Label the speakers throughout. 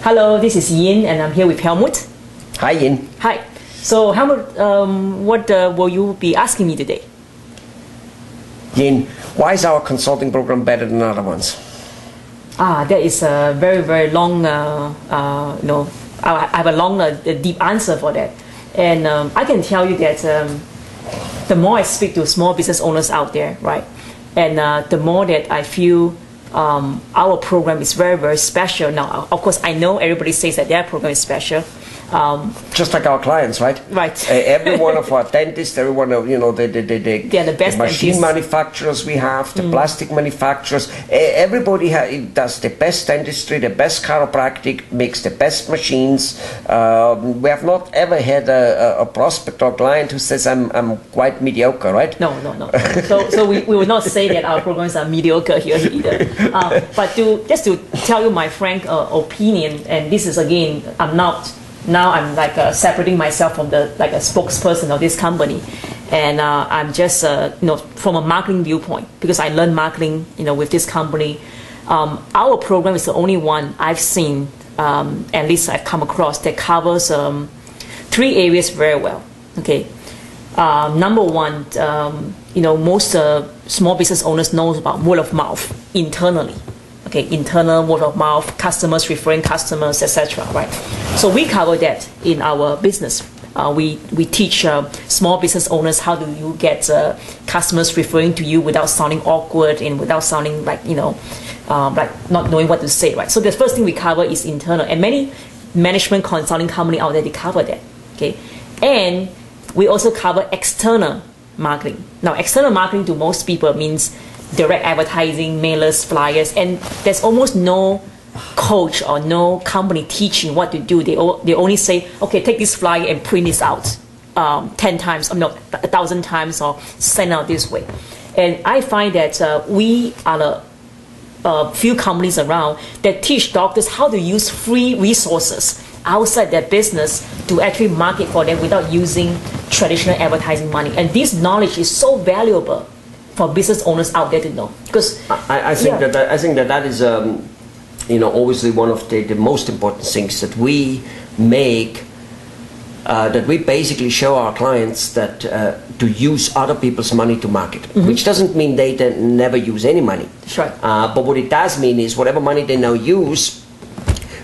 Speaker 1: Hello, this is Yin, and I'm here with Helmut.
Speaker 2: Hi, Yin.
Speaker 1: Hi. So, Helmut, what will you be asking me today?
Speaker 2: Yin, why is our consulting program better than other ones?
Speaker 1: That is a very, very long, I have a long, deep answer for that. And I can tell you that the more I speak to small business owners out there, right, and the more that I feel our program is very, very special. Now, of course, I know everybody says that their program is special.
Speaker 2: Just like our clients, right?
Speaker 1: Right.
Speaker 2: Every one of our dentists, every one of,
Speaker 1: the best
Speaker 2: machine
Speaker 1: dentists.
Speaker 2: Manufacturers we have, the plastic manufacturers, everybody does the best dentistry, the best chiropractic, makes the best machines. We have not ever had a prospect or client who says, I'm quite mediocre, right?
Speaker 1: No. So we will not say that our programs are mediocre here either. But just to tell you my frank opinion, and this is again, I'm like separating myself from a spokesperson of this company, and I'm just from a marketing viewpoint, because I learned marketing with this company. Our program is the only one I've seen, at least I've come across, that covers 3 areas very well. Okay, number one, most small business owners know about word of mouth internally. Okay, internal word of mouth, customers referring customers, etc. Right. So we cover that in our business. We teach small business owners how do you get customers referring to you without sounding awkward and without sounding like not knowing what to say. Right. So the first thing we cover is internal, and many management consulting company out there, they cover that. Okay, and we also cover external marketing. Now, external marketing to most people means direct advertising, mailers, flyers, and there's almost no coach or no company teaching what to do. They only say, okay, take this flyer and print this out 10 times, 1,000 times, or send out this way. And I find that we are a few companies around that teach doctors how to use free resources outside their business to actually market for them without using traditional advertising money. And this knowledge is so valuable for business owners out there to know, because
Speaker 2: I think that is obviously one of the most important things that we make, that we basically show our clients that to use other people's money to market, which doesn't mean they never use any money.
Speaker 1: Sure.
Speaker 2: But what it does mean is whatever money they now use,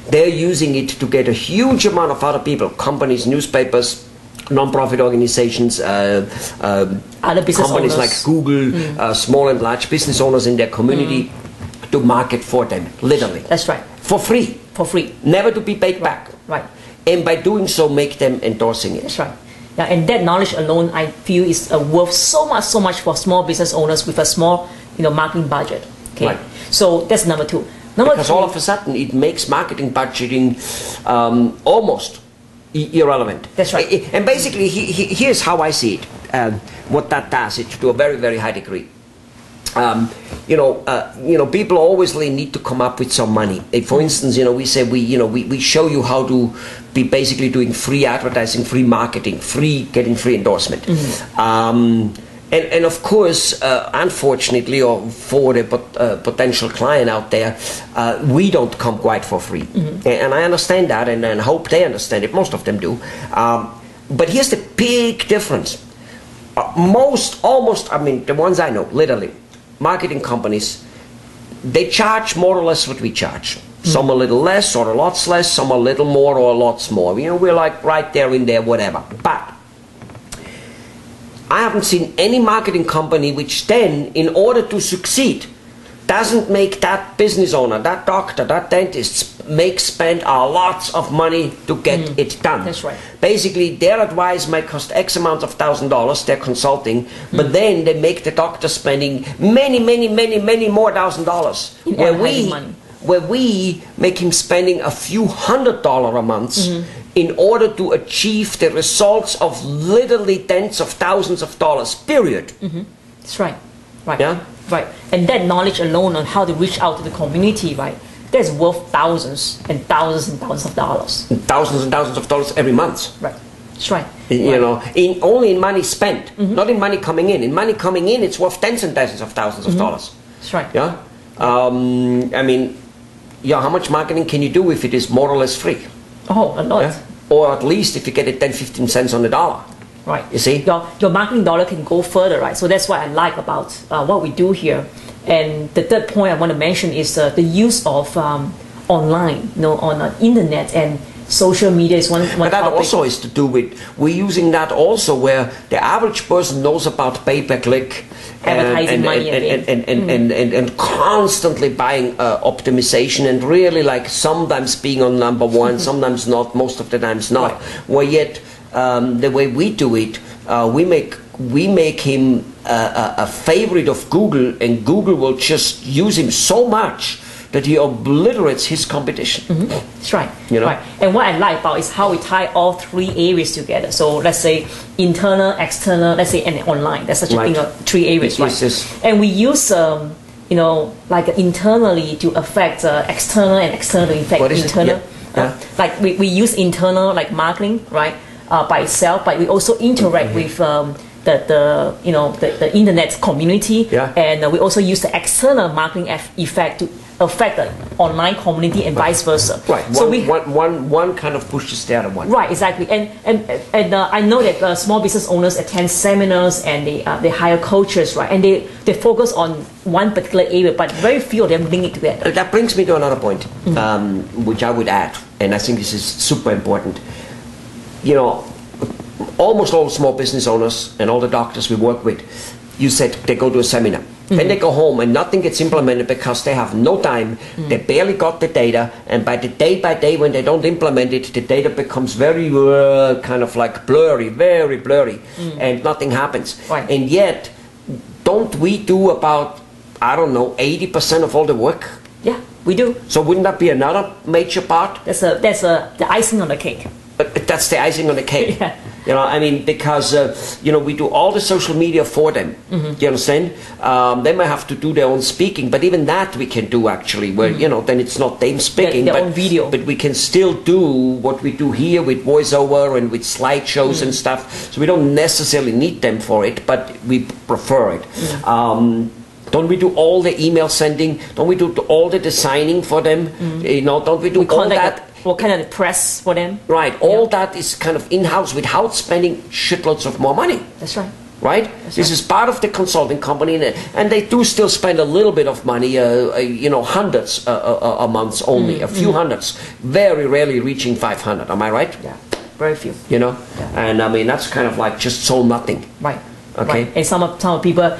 Speaker 2: they're using it to get a huge amount of other people, companies, newspapers, non-profit organizations,
Speaker 1: other business
Speaker 2: companies
Speaker 1: owners,
Speaker 2: like Google, small and large business owners in their community, to market for them, literally.
Speaker 1: That's right.
Speaker 2: For free.
Speaker 1: For free.
Speaker 2: Never to be paid back.
Speaker 1: Right.
Speaker 2: And by doing so, make them endorsing it.
Speaker 1: That's right. Yeah, and that knowledge alone, I feel, is worth so much for small business owners with a small, marketing budget. Okay. Right. So that's number 2.
Speaker 2: Because all of a sudden, it makes marketing budgeting almost irrelevant.
Speaker 1: That's right.
Speaker 2: And basically, here's how I see it. What that does, it to a very, very high degree. People always need to come up with some money. For instance, we say we show you how to be basically doing free advertising, free marketing, getting free endorsement. And of course, unfortunately, or for the potential client out there, we don't come quite for free. And I understand that, and hope they understand it. Most of them do. But here's the big difference. The ones I know, literally, marketing companies, they charge more or less what we charge. Some a little less or a lot less, some a little more or a lot more. We're like right there in there, whatever. But I haven't seen any marketing company which then, in order to succeed, doesn't make that business owner, that doctor, that dentist spend a lot of money to get it done.
Speaker 1: That's right.
Speaker 2: Basically, their advice might cost X amount of $1,000, their consulting, but then they make the doctor spending many more $1,000s. Where we make him spending a few $100 a month in order to achieve the results of literally tens of thousands of dollars, period.
Speaker 1: That's right. Right.
Speaker 2: Yeah?
Speaker 1: Right. And that knowledge alone on how to reach out to the community, right, that's worth thousands and thousands and thousands of dollars.
Speaker 2: Thousands and thousands of dollars every month.
Speaker 1: Right. That's right.
Speaker 2: Only in money spent, not in money coming in. In money coming in, it's worth tens and tens of thousands of dollars.
Speaker 1: That's right.
Speaker 2: Yeah? yeah, how much marketing can you do if it is more or less free?
Speaker 1: Oh, a lot.
Speaker 2: Yeah? Or at least if you get it 10, 15 cents on the dollar.
Speaker 1: Right.
Speaker 2: You see?
Speaker 1: Your marketing dollar can go further, right? So that's what I like about what we do here. And the third point I want to mention is the use of online, on the internet and social media is one
Speaker 2: But that
Speaker 1: topic.
Speaker 2: also is to do with, we're using that also where the average person knows about pay-per-click
Speaker 1: Advertising money
Speaker 2: and constantly buying optimization and really like sometimes being on number one, sometimes not, most of the times not.
Speaker 1: Right.
Speaker 2: Where yet the way we do it, we make him a favorite of Google, and Google will just use him so much that he obliterates his competition.
Speaker 1: That's right.
Speaker 2: You know?
Speaker 1: Right. And what I like about is how we tie all three areas together. So let's say internal, external, let's say, and online. That's such a
Speaker 2: Right.
Speaker 1: thing of three areas, right?
Speaker 2: Yes.
Speaker 1: And we use like internally to affect external and external to affect
Speaker 2: What is it?
Speaker 1: internal.
Speaker 2: Yeah.
Speaker 1: Like we use internal like marketing, right, by itself, but we also interact with the internet community,
Speaker 2: Yeah.
Speaker 1: and we also use the external marketing effect to affect the online community and vice versa.
Speaker 2: Right.
Speaker 1: So
Speaker 2: One kind of pushes the other one.
Speaker 1: right, exactly. And I know that small business owners attend seminars and they hire coaches, right? And they focus on one particular area, but very few of them link it together.
Speaker 2: That brings me to another point, which I would add, and I think this is super important. Almost all small business owners and all the doctors we work with, you said they go to a seminar. Then they go home and nothing gets implemented because they have no time, they barely got the data, and by day when they don't implement it, the data becomes very kind of like blurry, very blurry, and nothing happens.
Speaker 1: Right.
Speaker 2: And yet, don't we do about, 80% of all the work?
Speaker 1: Yeah, we do.
Speaker 2: So wouldn't that be another major part?
Speaker 1: That's the icing on the cake.
Speaker 2: But that's the icing on the cake.
Speaker 1: Yeah.
Speaker 2: Because we do all the social media for them. Do you understand? They might have to do their own speaking, but even that we can do actually. Where then it's not them speaking,
Speaker 1: Their
Speaker 2: but
Speaker 1: own video.
Speaker 2: But we can still do what we do here with voiceover and with slideshows and stuff. So we don't necessarily need them for it, but we prefer it. Don't we do all the email sending? Don't we do all the designing for them? Don't we do all that?
Speaker 1: What kind of press for them?
Speaker 2: Right, all that is kind of in-house without spending shitloads of more money.
Speaker 1: That's right.
Speaker 2: Right? This is part of the consulting company, and they do still spend a little bit of money, hundreds a month only, a few hundreds, very rarely reaching 500. Am I right?
Speaker 1: Yeah, very few.
Speaker 2: And that's kind of like just so nothing.
Speaker 1: Right.
Speaker 2: Okay.
Speaker 1: Right. And some people,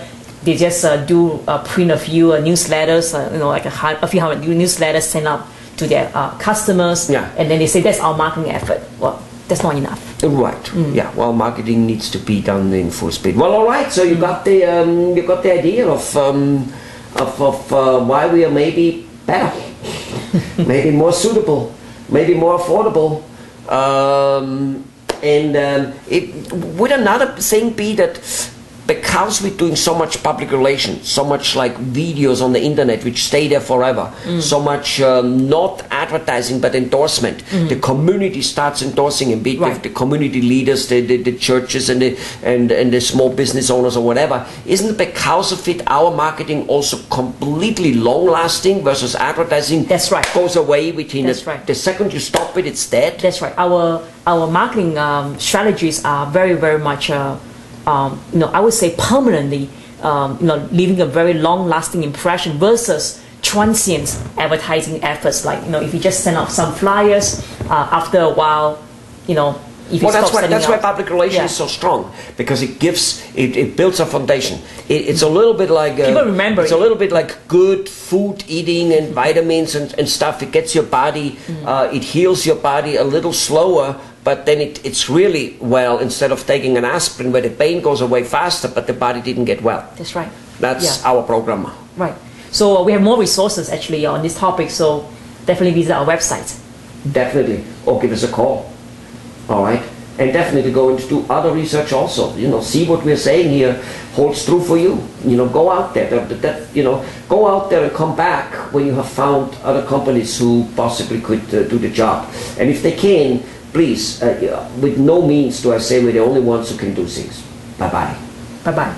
Speaker 1: they just do print a few newsletters, like a few hundred newsletters sent out to their customers, and then they say that's our marketing effort. Well, that's not enough.
Speaker 2: Right. Yeah. Well, marketing needs to be done in full speed. Well, all right. So you got the idea of why we are maybe better, maybe more suitable, maybe more affordable, and would another thing be that because we're doing so much public relations, so much like videos on the internet which stay there forever, so much not advertising but endorsement, the community starts endorsing and be the community leaders, the churches and the small business owners or whatever. Isn't because of it our marketing also completely long-lasting versus advertising?
Speaker 1: That's right.
Speaker 2: Goes away within
Speaker 1: the
Speaker 2: second you stop it, it's dead.
Speaker 1: That's right. Our marketing strategies are very, very much I would say permanently, leaving a very long-lasting impression versus transient advertising efforts. Like, if you just send out some flyers, after a while, if you stop sending
Speaker 2: that's why
Speaker 1: out,
Speaker 2: public relations is so strong, because it builds a foundation. It's a little bit like
Speaker 1: people remember.
Speaker 2: It's a little bit like good food eating and vitamins and stuff. It gets your body, it heals your body a little slower. But then it's really well, instead of taking an aspirin where the pain goes away faster, but the body didn't get well.
Speaker 1: That's right.
Speaker 2: That's our program.
Speaker 1: Right. So we have more resources actually on this topic. So definitely visit our website.
Speaker 2: Definitely, or give us a call. All right, and definitely go and do other research also. See what we're saying here holds true for you. Go out there. Go out there and come back when you have found other companies who possibly could do the job. And if they can, please, with no means do I say we're the only ones who can do things. Bye-bye.
Speaker 1: Bye-bye.